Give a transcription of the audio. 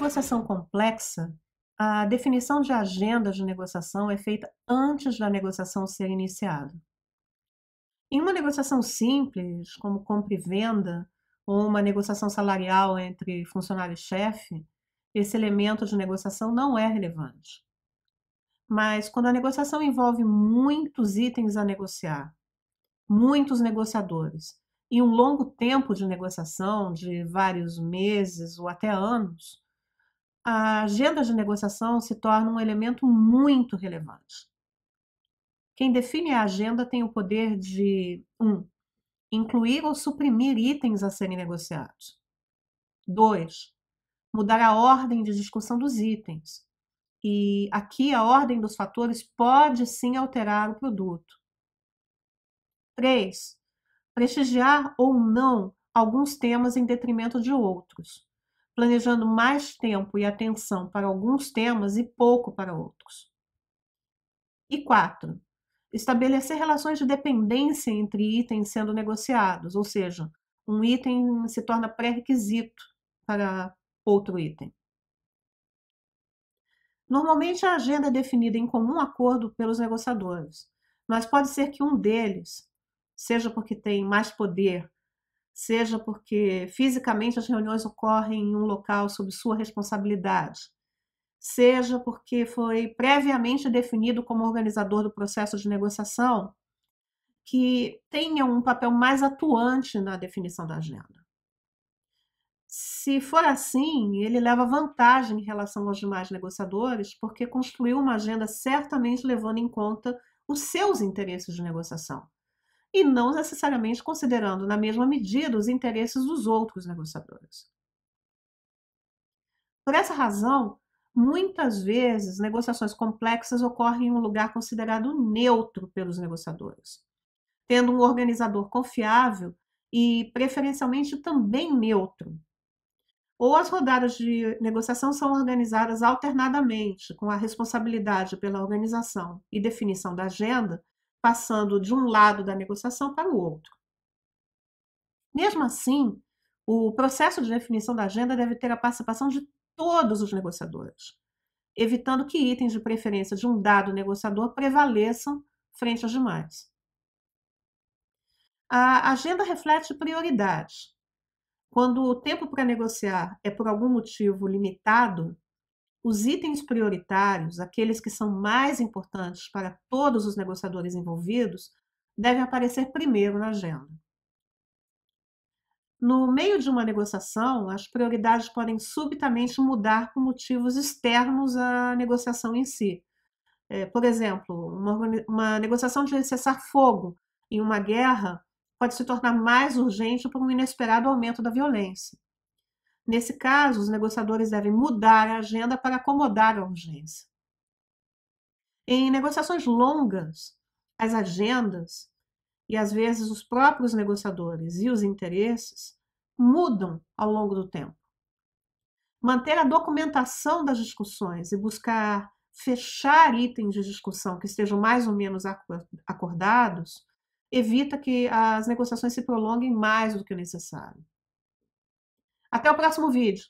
negociação complexa, a definição de agenda de negociação é feita antes da negociação ser iniciada. Em uma negociação simples, como compra e venda, ou uma negociação salarial entre funcionário e chefe, esse elemento de negociação não é relevante. Mas quando a negociação envolve muitos itens a negociar, muitos negociadores, e um longo tempo de negociação, de vários meses ou até anos, a agenda de negociação se torna um elemento muito relevante. Quem define a agenda tem o poder de 1. Incluir ou suprimir itens a serem negociados. 2. Mudar a ordem de discussão dos itens. E aqui a ordem dos fatores pode sim alterar o produto. 3. Prestigiar ou não alguns temas em detrimento de outros, planejando mais tempo e atenção para alguns temas e pouco para outros. E 4. Estabelecer relações de dependência entre itens sendo negociados, ou seja, um item se torna pré-requisito para outro item. Normalmente a agenda é definida em comum acordo pelos negociadores, mas pode ser que um deles, seja porque tem mais poder, seja porque fisicamente as reuniões ocorrem em um local sob sua responsabilidade, seja porque foi previamente definido como organizador do processo de negociação, que tenha um papel mais atuante na definição da agenda. Se for assim, ele leva vantagem em relação aos demais negociadores, porque construiu uma agenda certamente levando em conta os seus interesses de negociação, e não necessariamente considerando na mesma medida os interesses dos outros negociadores. Por essa razão, muitas vezes negociações complexas ocorrem em um lugar considerado neutro pelos negociadores, tendo um organizador confiável e preferencialmente também neutro. Ou as rodadas de negociação são organizadas alternadamente, com a responsabilidade pela organização e definição da agenda, passando de um lado da negociação para o outro. Mesmo assim, o processo de definição da agenda deve ter a participação de todos os negociadores, evitando que itens de preferência de um dado negociador prevaleçam frente aos demais. A agenda reflete prioridades. Quando o tempo para negociar é por algum motivo limitado, os itens prioritários, aqueles que são mais importantes para todos os negociadores envolvidos, devem aparecer primeiro na agenda. No meio de uma negociação, as prioridades podem subitamente mudar por motivos externos à negociação em si. Por exemplo, uma negociação de cessar-fogo em uma guerra pode se tornar mais urgente por um inesperado aumento da violência. Nesse caso, os negociadores devem mudar a agenda para acomodar a urgência. Em negociações longas, as agendas e às vezes os próprios negociadores e os interesses mudam ao longo do tempo. Manter a documentação das discussões e buscar fechar itens de discussão que estejam mais ou menos acordados evita que as negociações se prolonguem mais do que o necessário. Até o próximo vídeo!